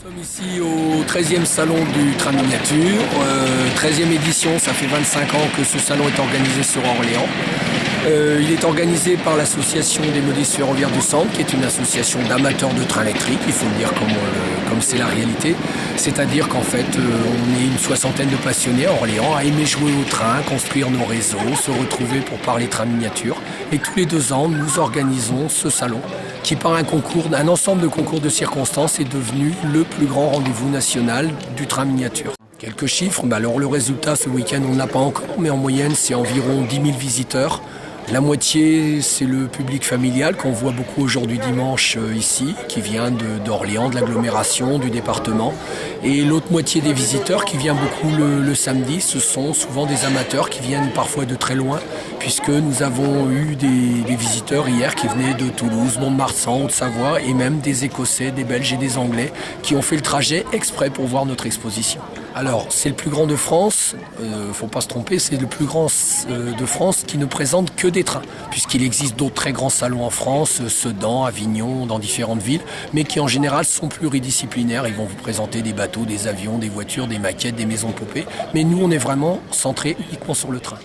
Nous sommes ici au 13e salon du train miniature, 13e édition, ça fait 25 ans que ce salon est organisé sur Orléans. Il est organisé par l'association des modistes ferroviaires du Centre, qui est une association d'amateurs de trains électriques, il faut le dire comme c'est la réalité. C'est-à-dire qu'en fait, on est une soixantaine de passionnés à Orléans à aimer jouer au train, construire nos réseaux, se retrouver pour parler train miniature. Et tous les 2 ans, nous organisons ce salon qui, par un ensemble de concours de circonstances, est devenu le plus grand rendez-vous national du train miniature. Quelques chiffres, alors le résultat ce week-end on ne l'a pas encore, mais en moyenne c'est environ 10 000 visiteurs. La moitié c'est le public familial qu'on voit beaucoup aujourd'hui dimanche ici, qui vient d'Orléans, de l'agglomération, du département. Et l'autre moitié des visiteurs qui vient beaucoup le samedi, ce sont souvent des amateurs qui viennent parfois de très loin, puisque nous avons eu des visiteurs hier qui venaient de Toulouse, Mont-de-Marsan, Haute-Savoie, et même des Écossais, des Belges et des Anglais qui ont fait le trajet exprès pour voir notre exposition. Alors, c'est le plus grand de France, faut pas se tromper, c'est le plus grand de France qui ne présente que des trains, puisqu'il existe d'autres très grands salons en France, Sedan, Avignon, dans différentes villes, mais qui en général sont pluridisciplinaires. Ils vont vous présenter des bateaux, des avions, des voitures, des maquettes, des maisons de poupées, mais nous on est vraiment centré uniquement sur le train.